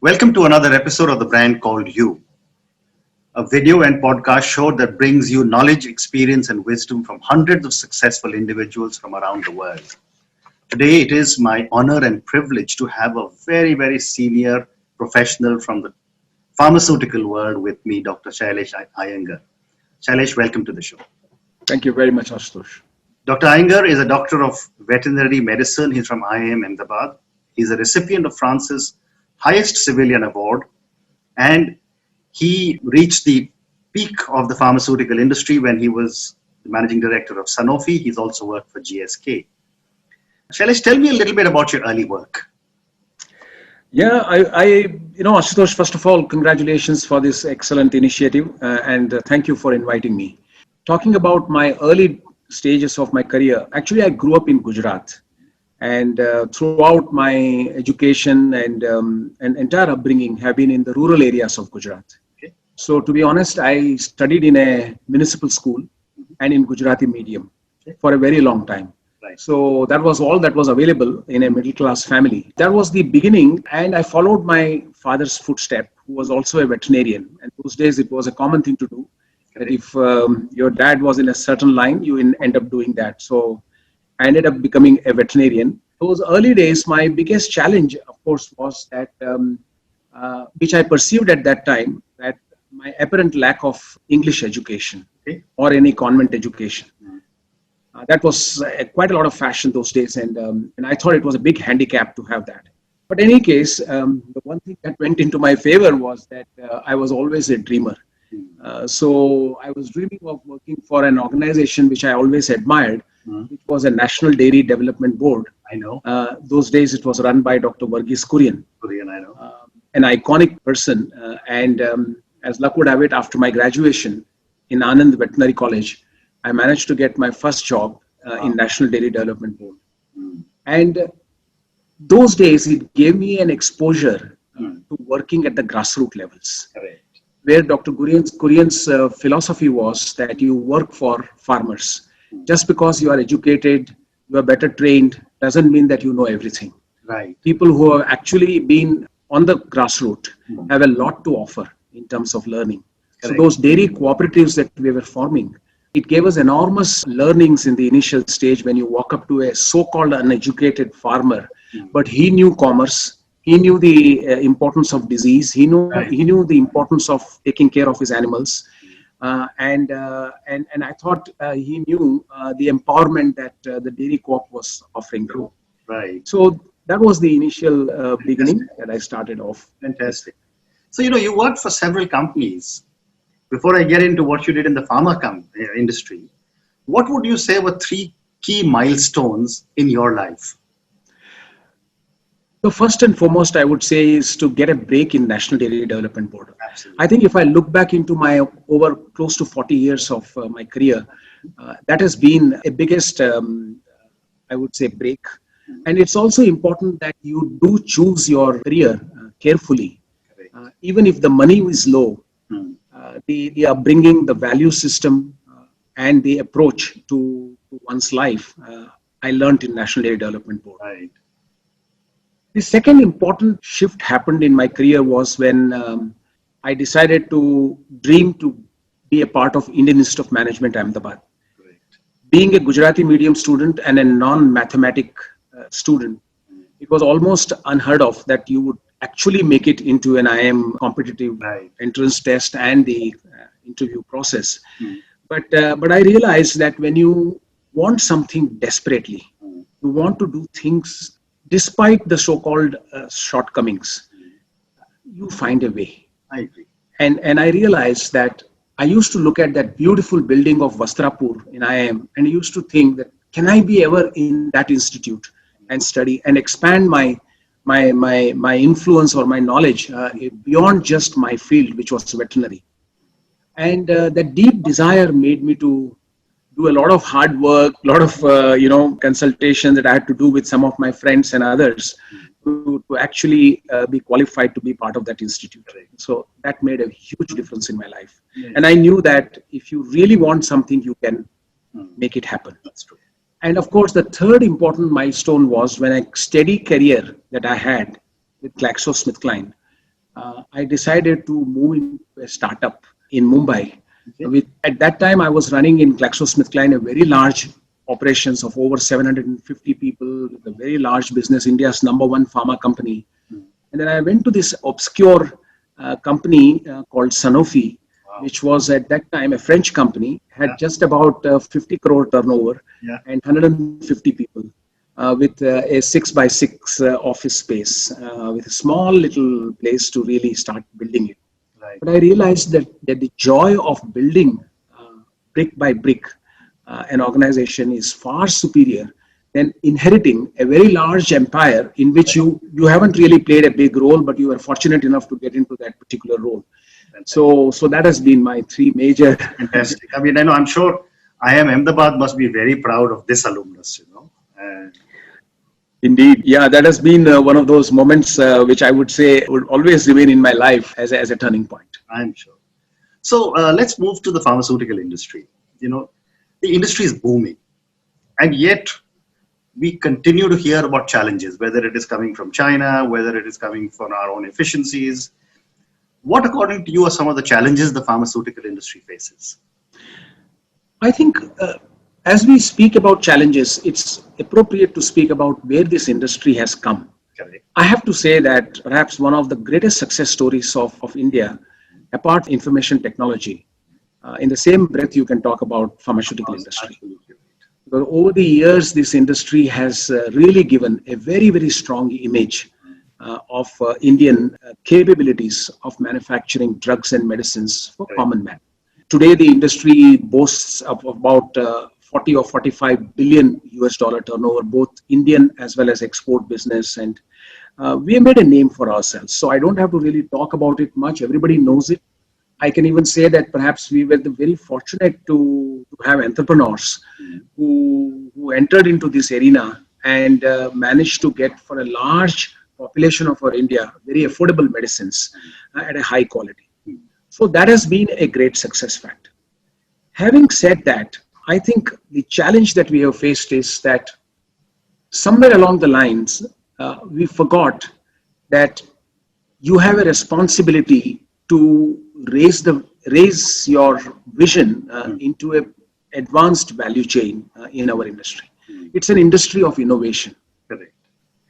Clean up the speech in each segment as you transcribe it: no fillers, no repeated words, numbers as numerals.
Welcome to another episode of the brand called You, a video and podcast show that brings you knowledge, experience, and wisdom from hundreds of successful individuals from around the world. Today, it is my honor and privilege to have a very senior professional from the pharmaceutical world with me, Dr. Shailesh Iyengar. Shailesh, welcome to the show. Thank you very much, Ashutosh. Dr. Iyengar is a doctor of veterinary medicine. He's from IIM Ahmedabad. He's a recipient of France's highest civilian award, and he reached the peak of the pharmaceutical industry when he was the managing director of Sanofi. He's also worked for GSK. Shailesh, tell me a little bit about your early work. Yeah, Ashutosh, first of all, congratulations for this excellent initiative and thank you for inviting me. Talking about my early stages of my career, actually I grew up in Gujarat, and throughout my education and entire upbringing have been in the rural areas of Gujarat. Okay. So to be honest, I studied in a municipal school and in Gujarati medium for a very long time. Right. So that was all that was available in a middle class family. That was the beginning, and I followed my father's footstep, who was also a veterinarian. And those days it was a common thing to do. That if your dad was in a certain line, you end up doing that. So I ended up becoming a veterinarian. Those early days, my biggest challenge, of course, was that, which I perceived at that time, that my apparent lack of English education or any convent education. That was quite a lot of fashion those days, and I thought it was a big handicap to have that. But in any case, the one thing that went into my favor was that I was always a dreamer. So I was dreaming of working for an organization which I always admired, which was a National Dairy Development Board. I know. Those days it was run by Dr. Varghese Kurian. Kurian, I know. An iconic person. And as luck would have it, after my graduation in Anand Veterinary College, I managed to get my first job in National Dairy Development Board. And those days it gave me an exposure to working at the grassroots levels. Correct. Where Dr. Kurian's philosophy was that you work for farmers. Just because you are educated, you are better trained, doesn't mean that you know everything. Right. People who have actually been on the grassroots have a lot to offer in terms of learning. Correct. So those dairy cooperatives that we were forming, it gave us enormous learnings in the initial stage when you walk up to a so-called uneducated farmer, but he knew commerce. He knew the importance of disease. He knew the importance of taking care of his animals, and I thought he knew the empowerment that the dairy co-op was offering. Right. So that was the initial beginning that I started off. Fantastic. So you worked for several companies. Before I get into what you did in the pharma industry, what would you say were three key milestones in your life? So first and foremost, I would say is to get a break in National Dairy Development Board. Absolutely. I think if I look back into my over close to 40 years of my career, that has been a biggest, I would say, break. And it's also important that you do choose your career carefully. Even if the money is low, the upbringing, the value system, and the approach to one's life, I learned in National Dairy Development Board. Right. The second important shift happened in my career was when I decided to dream to be a part of Indian Institute of Management, Ahmedabad. Great. Being a Gujarati medium student and a non-mathematic student, it was almost unheard of that you would actually make it into an IIM competitive entrance test and the interview process. But I realized that when you want something desperately, you want to do things despite the so-called shortcomings, you find a way. I agree. And I realized that I used to look at that beautiful building of Vastrapur in IIM, and I used to think that, can I be ever in that institute and study and expand my influence or my knowledge beyond just my field, which was veterinary. And that deep desire made me to do a lot of hard work, a lot of consultation that I had to do with some of my friends and others to actually be qualified to be part of that institute. So that made a huge difference in my life. And I knew that if you really want something, you can make it happen. That's true. And of course, the third important milestone was when a steady career that I had with GlaxoSmithKline, I decided to move into a startup in Mumbai. Okay. At that time, I was running in GlaxoSmithKline a very large operations of over 750 people, a very large business, India's #1 pharma company. And then I went to this obscure company called Sanofi, which was at that time a French company, had just about 50 crore turnover Yeah. and 150 people. With a 6x6 office space, with a small little place to really start building it. Right. But I realized that the joy of building brick by brick an organization is far superior than inheriting a very large empire in which you haven't really played a big role, but you were fortunate enough to get into that particular role. So that has been my three major. Fantastic. I mean, I know, I'm sure IIM Ahmedabad must be very proud of this alumnus, you know. And Indeed, yeah, that has been one of those moments which I would say would always remain in my life as a turning point. I'm sure. So let's move to the pharmaceutical industry. You know, the industry is booming, and yet we continue to hear about challenges, whether it is coming from China, whether it is coming from our own efficiencies. What, according to you, are some of the challenges the pharmaceutical industry faces? I think as we speak about challenges, it's appropriate to speak about where this industry has come. Correct. I have to say that perhaps one of the greatest success stories of India, apart from information technology, in the same breath you can talk about pharmaceutical industry. Absolutely. Because over the years, this industry has really given a very, very strong image of Indian capabilities of manufacturing drugs and medicines for common man. Today, the industry boasts of about 40 or 45 billion US dollar turnover, both Indian as well as export business. And we have made a name for ourselves. So I don't have to really talk about it much. Everybody knows it. I can even say that perhaps we were very fortunate to have entrepreneurs who entered into this arena and managed to get for a large population of our India very affordable medicines at a high quality. So that has been a great success factor. Having said that, I think the challenge that we have faced is that somewhere along the lines, we forgot that you have a responsibility to raise your vision into an advanced value chain in our industry. It's an industry of innovation. Correct.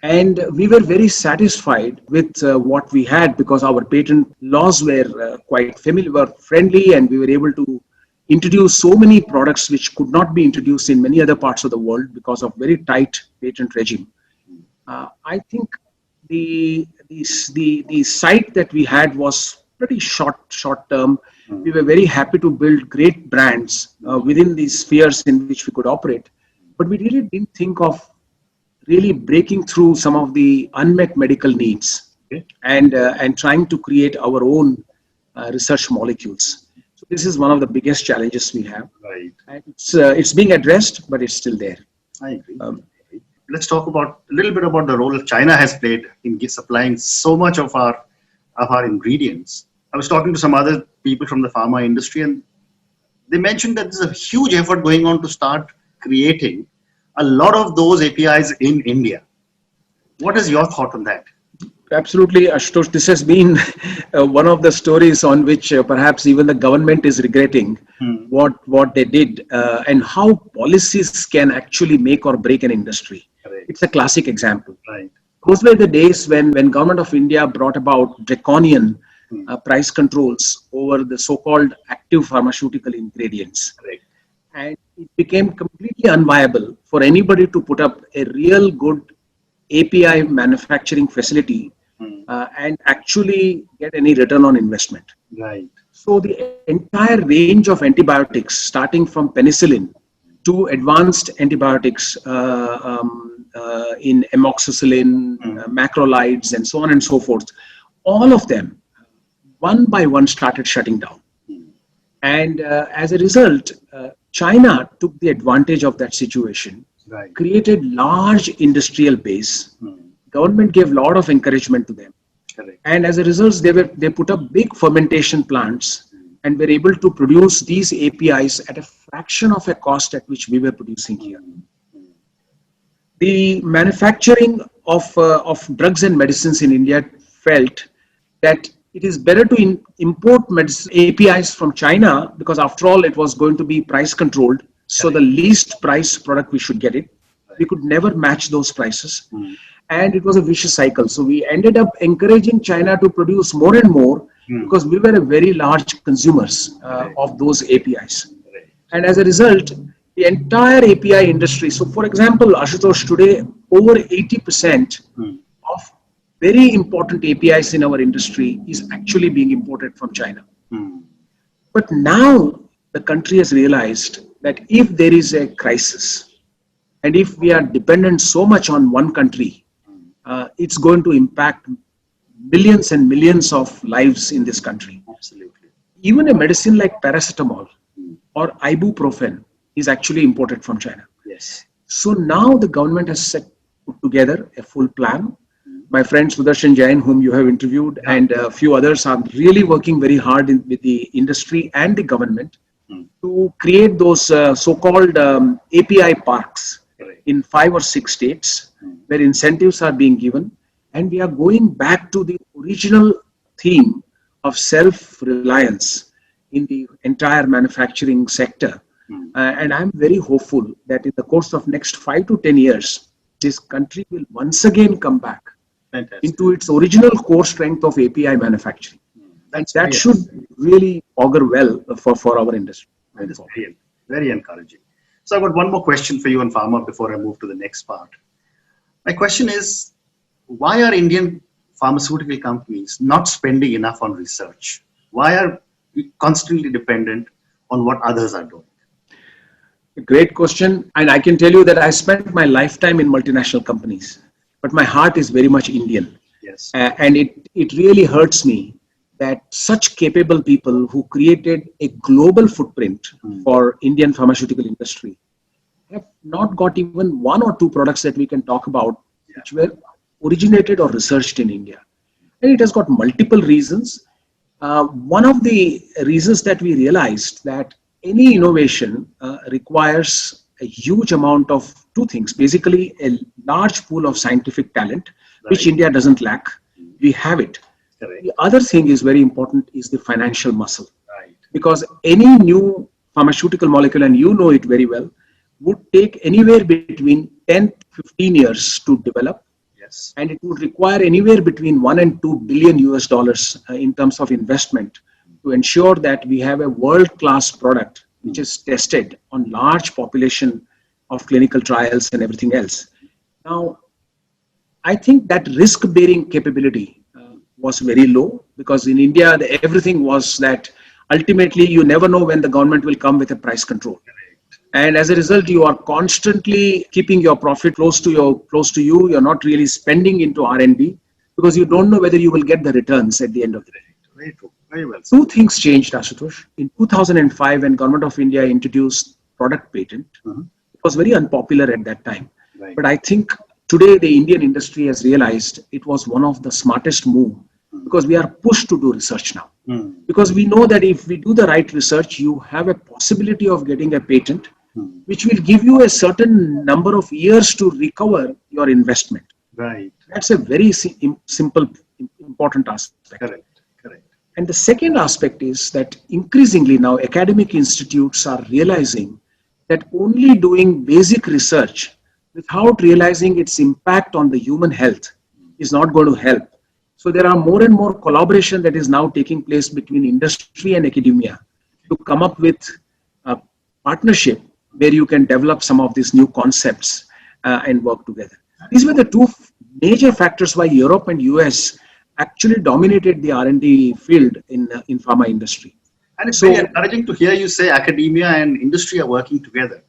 And we were very satisfied with what we had because our patent laws were quite friendly, and we were able to introduce so many products which could not be introduced in many other parts of the world because of very tight patent regime. I think the site that we had was pretty short term. We were very happy to build great brands within these spheres in which we could operate, but we really didn't think of really breaking through some of the unmet medical needs and trying to create our own research molecules. So this is one of the biggest challenges we have. Right. And it's being addressed, but it's still there. I agree. Let's talk about a little bit about the role China has played in supplying so much of our ingredients. I was talking to some other people from the pharma industry, and they mentioned that there's a huge effort going on to start creating a lot of those APIs in India. What is your thought on that? Absolutely, Ashutosh. This has been one of the stories on which perhaps even the government is regretting what they did and how policies can actually make or break an industry. Correct. It's a classic example. Right. Those were the days when Government of India brought about draconian price controls over the so-called active pharmaceutical ingredients. Correct. And it became completely unviable for anybody to put up a real good API manufacturing facility and actually get any return on investment. Right. So the entire range of antibiotics, starting from penicillin to advanced antibiotics in amoxicillin, macrolides, and so on and so forth, all of them, one by one, started shutting down. And as a result, China took the advantage of that situation, Right. created large industrial base. Government gave a lot of encouragement to them. Correct. And as a result, they put up big fermentation plants and were able to produce these APIs at a fraction of a cost at which we were producing here. The manufacturing of drugs and medicines in India felt that it is better to import medicine APIs from China, because after all, it was going to be price controlled. So the least price product, we should get it. We could never match those prices. And it was a vicious cycle. So we ended up encouraging China to produce more and more because we were a very large consumers of those APIs. And as a result, the entire API industry. So for example, Ashutosh, today, over 80% of very important APIs in our industry is actually being imported from China. But now the country has realized that if there is a crisis and if we are dependent so much on one country, it's going to impact millions and millions of lives in this country. Absolutely. Even a medicine like paracetamol or ibuprofen is actually imported from China. Yes. So now the government has put together a full plan. My friend Sudarshan Jain, whom you have interviewed, and a few others are really working very hard with the industry and the government to create those so-called API parks in 5 or 6 states where incentives are being given. And we are going back to the original theme of self-reliance in the entire manufacturing sector. And I'm very hopeful that in the course of next 5 to 10 years, this country will once again come back into its original core strength of API manufacturing. That should really augur well for our industry. That is very, very encouraging. So I've got one more question for you on pharma before I move to the next part. My question is, why are Indian pharmaceutical companies not spending enough on research? Why are we constantly dependent on what others are doing? A great question. And I can tell you that I spent my lifetime in multinational companies, but my heart is very much Indian. Yes. And it really hurts me that such capable people who created a global footprint for Indian pharmaceutical industry have not got even 1 or 2 products that we can talk about which were originated or researched in India. And it has got multiple reasons. One of the reasons that we realized that any innovation requires a huge amount of 2 things. Basically, a large pool of scientific talent, which India doesn't lack. We have it. The other thing is very important is the financial muscle. Because any new pharmaceutical molecule, and you know it very well, would take anywhere between 10 to 15 years to develop. Yes. And it would require anywhere between 1 and 2 billion US dollars in terms of investment to ensure that we have a world-class product which is tested on large population of clinical trials and everything else. Now, I think that risk-bearing capability was very low, because in India, everything was that ultimately you never know when the government will come with a price control. And as a result, you are constantly keeping your profit close to you. You're not really spending into R&D because you don't know whether you will get the returns at the end of the day. Very true. Very well. 2 things changed, Ashutosh. In 2005, when Government of India introduced product patent, it was very unpopular at that time. Right. But I think today the Indian industry has realized it was one of the smartest moves, because we are pushed to do research now. Because we know that if we do the right research, you have a possibility of getting a patent, which will give you a certain number of years to recover your investment. Right. That's a very simple, important aspect. Correct. And the second aspect is that increasingly now academic institutes are realizing that only doing basic research without realizing its impact on the human health is not going to help. So there are more and more collaboration that is now taking place between industry and academia to come up with a partnership where you can develop some of these new concepts and work together. These were the 2 major factors why Europe and US actually dominated the R&D field in pharma industry. And it's very encouraging to hear you say academia and industry are working together.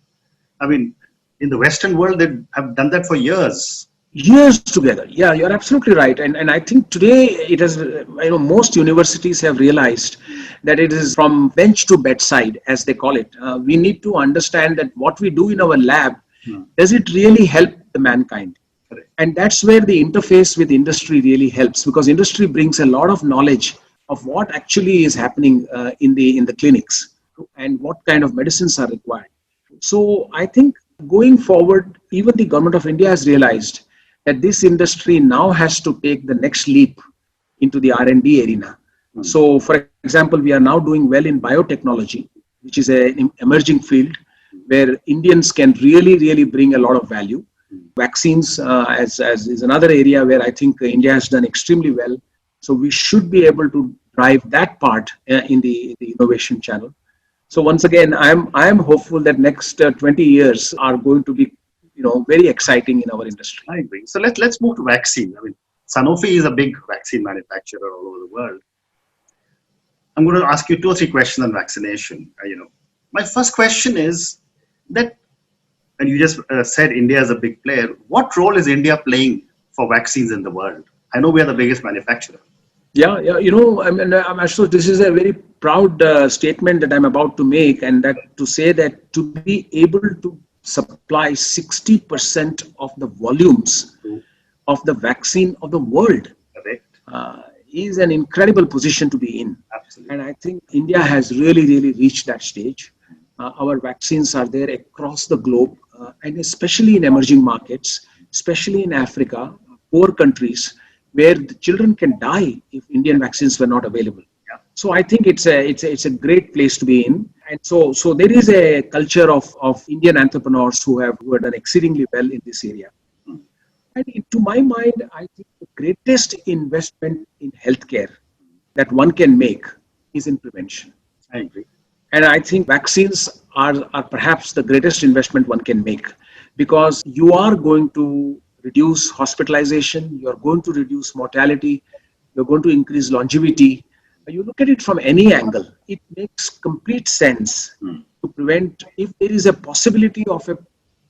I mean, in the Western world, they have done that for years. Years together. Yeah, you're absolutely right. And I think today it has, most universities have realized that it is from bench to bedside, as they call it. We need to understand that what we do in our lab, does it really help the mankind? Correct. And that's where the interface with industry really helps, because industry brings a lot of knowledge of what actually is happening in the clinics and what kind of medicines are required. So I think going forward, even the Government of India has realized that this industry now has to take the next leap into the R&D arena. So, for example, we are now doing well in biotechnology, which is an emerging field where Indians can really bring a lot of value. Vaccines as is another area where I think India has done extremely well. So we should be able to drive that part in the innovation channel. So once again, I am hopeful that next 20 years are going to be, very exciting in our industry. I agree. So let's move to vaccine. I mean, Sanofi is a big vaccine manufacturer all over the world. I'm going to ask you 2 or 3 questions on vaccination. My first question is that, and you just said India is a big player. What role is India playing for vaccines in the world? I know we are the biggest manufacturer. Yeah. I'm actually, this is a very proud statement that I'm about to make, and that to say that to be able to supply 60% of the volumes of the vaccine of the world is an incredible position to be in. Absolutely. And I think India has really reached that stage. Our vaccines are there across the globe, and especially in emerging markets, especially in Africa, poor countries, where the children can die if Indian vaccines were not available. Yeah. So I think it's a great place to be in. And so there is a culture of Indian entrepreneurs who have done exceedingly well in this area. And to my mind, I think the greatest investment in healthcare that one can make is in prevention. I agree. And I think vaccines are perhaps the greatest investment one can make, because you are going to reduce hospitalization, you're going to reduce mortality, you're going to increase longevity. You look at it from any angle, it makes complete sense to prevent. If there is a possibility of a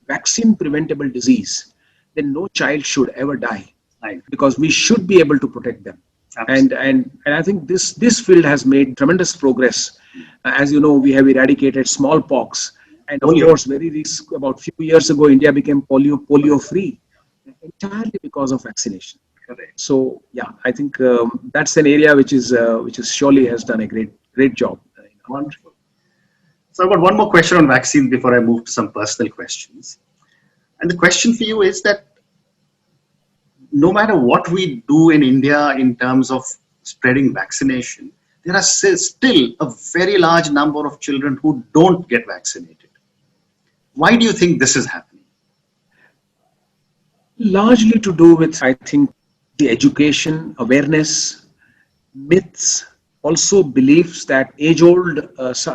vaccine preventable disease, then no child should ever die, because we should be able to protect them. And I think this field has made tremendous progress. As you know, we have eradicated smallpox, and of course, about a few years ago, India became polio free, entirely because of vaccination. Correct. So yeah, I think that's an area which is surely has done a great job. Wonderful. So I've got one more question on vaccine before I move to some personal questions. And the question for you is that no matter what we do in India in terms of spreading vaccination, there are still a very large number of children who don't get vaccinated. Why do you think this is happening? Largely to do with, I think, the education, awareness, myths, also beliefs that age-old,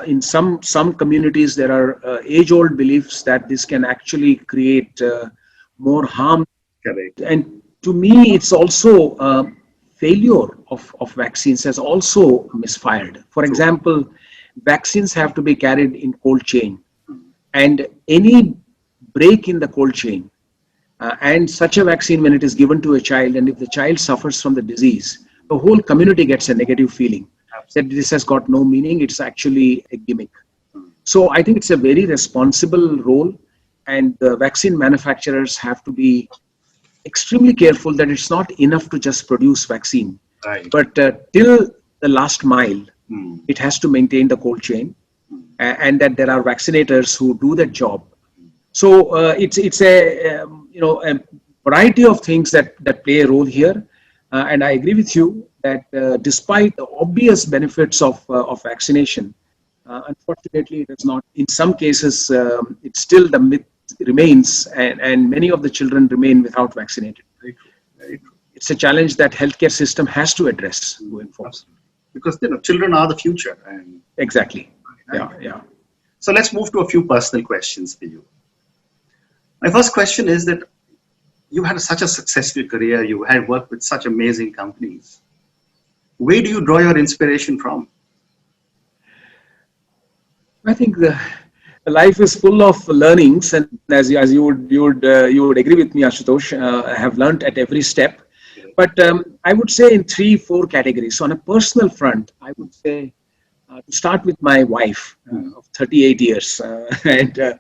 in some communities, there are age-old beliefs that this can actually create more harm. Correct. And to me, it's also failure of vaccines has also misfired. For example, vaccines have to be carried in cold chain, and any break in the cold chain, and such a vaccine, when it is given to a child, and if the child suffers from the disease, the whole community gets a negative feeling that this has got no meaning, it's actually a gimmick. So I think it's a very responsible role, and the vaccine manufacturers have to be extremely careful that it's not enough to just produce vaccine, but till the last mile, it has to maintain the cold chain, and that there are vaccinators who do that job. So it's a a variety of things that play a role here, and I agree with you that despite the obvious benefits of vaccination, unfortunately it is not. In some cases, it's still the myth remains, and many of the children remain without vaccinated. Very true. Very true. It's a challenge that healthcare system has to address going forward. Because children are the future. And exactly. Yeah. So let's move to a few personal questions for you. My first question is that you had such a successful career, you had worked with such amazing companies. Where do you draw your inspiration from? I think life is full of learnings, and as you would agree with me, Ashutosh, I have learned at every step. But I would say in 3-4 categories. So on a personal front, I would say to start with my wife of 38 years. And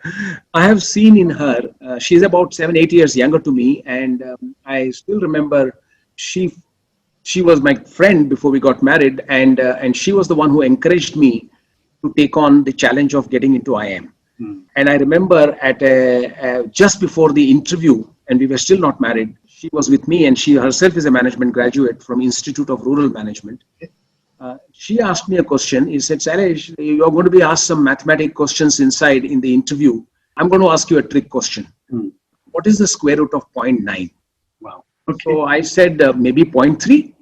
I have seen in her, she's about 7-8 years younger to me. And I still remember she was my friend before we got married. And she was the one who encouraged me to take on the challenge of getting into IIM. And I remember at just before the interview, and we were still not married, she was with me, and she herself is a management graduate from Institute of Rural Management. She asked me a question. He said, Sailesh, you're going to be asked some mathematical questions inside in the interview. I'm going to ask you a trick question. What is the square root of 0.9? Wow. So I said, maybe 0.3.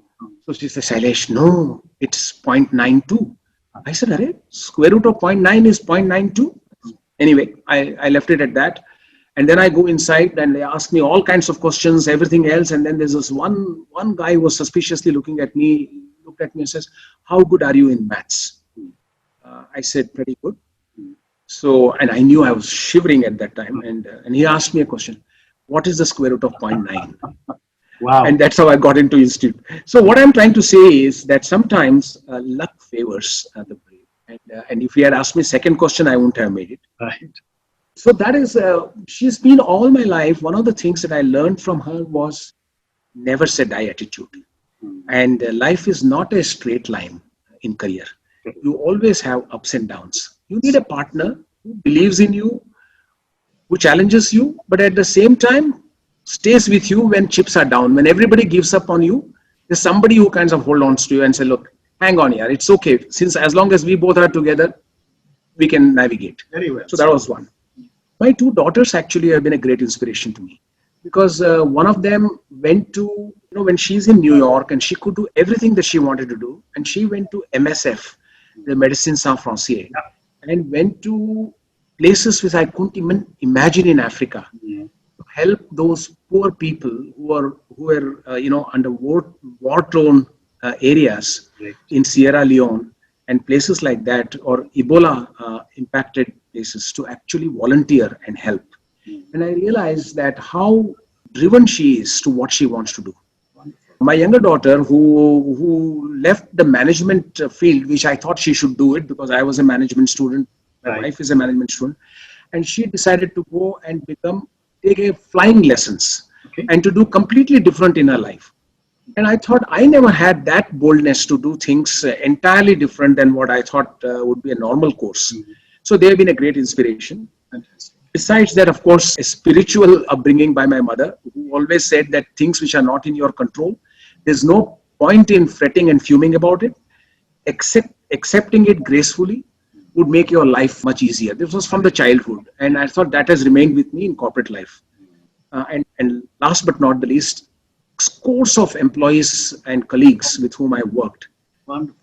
So she said, Sailesh, no, it's 0.92. I said, Arey, square root of 0.9 is 0.92. Anyway, I left it at that. And then I go inside and they ask me all kinds of questions, everything else. And then there's this one guy who was suspiciously looked at me and says, how good are you in maths? I said, pretty good. So, and I knew I was shivering at that time. And he asked me a question, what is the square root of 0.9? Wow. And that's how I got into Institute. So what I'm trying to say is that sometimes luck favors the brave. And if he had asked me second question, I wouldn't have made it. Right. So that is, she's been all my life. One of the things that I learned from her was never say die attitude. And life is not a straight line in career. You always have ups and downs. You need a partner who believes in you, who challenges you, but at the same time stays with you when chips are down. When everybody gives up on you, there's somebody who kind of hold on to you and say, look, hang on here, it's okay. Since as long as we both are together, we can navigate. Very well. So that was one. My two daughters actually have been a great inspiration to me because one of them went to, when she's in New York and she could do everything that she wanted to do. And she went to MSF, the Médecins Sans Frontières, and went to places which I couldn't even imagine in Africa to help those poor people who were under war-torn areas in Sierra Leone and places like that, or Ebola impacted places, to actually volunteer and help. And I realized that how driven she is to what she wants to do. My younger daughter, who left the management field, which I thought she should do it because I was a management student, my wife is a management student, and she decided to go and take a flying lessons and to do completely different in her life. And I thought I never had that boldness to do things entirely different than what I thought would be a normal course. So they have been a great inspiration. Besides that, of course, a spiritual upbringing by my mother, who always said that things which are not in your control, there's no point in fretting and fuming about it. Accepting it gracefully would make your life much easier. This was from the childhood. And I thought that has remained with me in corporate life. And last but not the least, scores of employees and colleagues with whom I worked.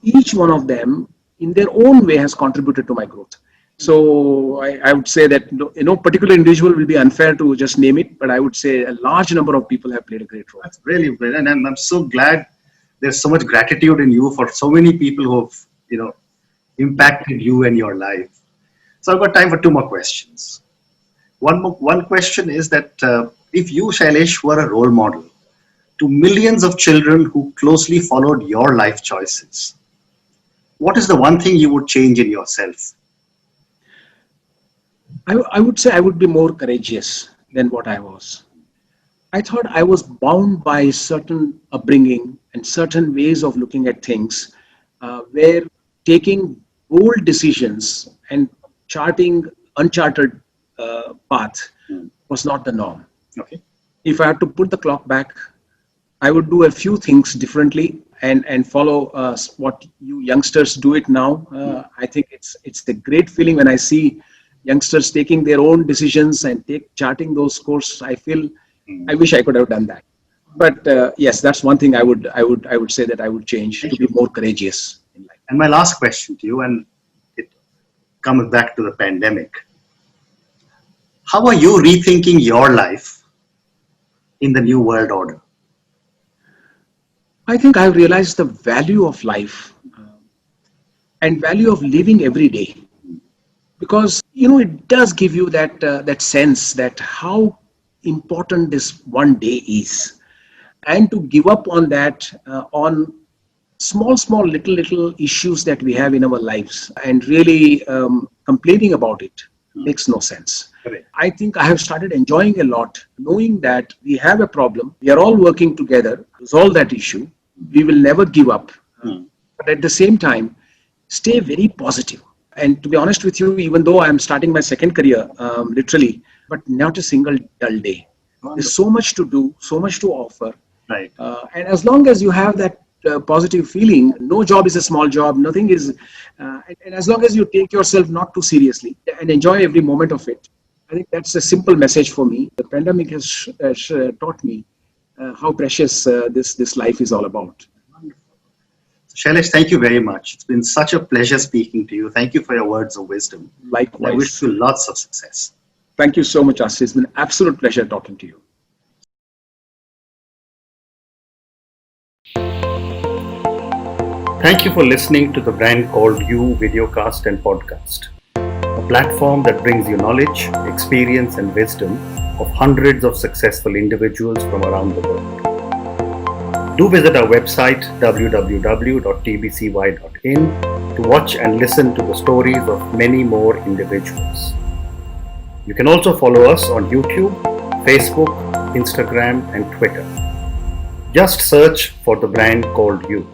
Each one of them, in their own way, has contributed to my growth. So I would say that no particular individual will be unfair to just name it, but I would say a large number of people have played a great role. That's really brilliant, and I'm so glad there's so much gratitude in you for so many people who have impacted you and your life. So I've got time for two more questions. One question is that if you, Sailesh, were a role model to millions of children who closely followed your life choices, what is the one thing you would change in yourself? I would say I would be more courageous than what I was. I thought I was bound by certain upbringing and certain ways of looking at things, where taking bold decisions and charting uncharted path was not the norm. Okay. If I had to put the clock back, I would do a few things differently and follow what you youngsters do it now. I think it's a great feeling when I see youngsters taking their own decisions and charting those courses. I feel I wish I could have done that. But yes, that's one thing I would say that I would change to be more courageous in life. And my last question to you, and it comes back to the pandemic. How are you rethinking your life in the new world order? I think I've realized the value of life and value of living every day. Because, it does give you that sense that how important this one day is. And to give up on that, on small, little issues that we have in our lives and really complaining about it makes no sense. Correct. I think I have started enjoying a lot, knowing that we have a problem. We are all working together to resolve that issue. We will never give up. But at the same time, stay very positive. And to be honest with you, even though I'm starting my second career, literally, but not a single dull day. There's so much to do, so much to offer. Right. And as long as you have that positive feeling, no job is a small job, nothing is, and as long as you take yourself not too seriously and enjoy every moment of it, I think that's a simple message for me. The pandemic has taught me how precious this life is all about. Shailesh, thank you very much. It's been such a pleasure speaking to you. Thank you for your words of wisdom. Likewise. I wish you lots of success. Thank you so much, Asif. It's been an absolute pleasure talking to you. Thank you for listening to the Brand Called You videocast and podcast, a platform that brings you knowledge, experience, and wisdom of hundreds of successful individuals from around the world. Do visit our website www.tbcy.in to watch and listen to the stories of many more individuals. You can also follow us on YouTube, Facebook, Instagram, and Twitter. Just search for the Brand Called You.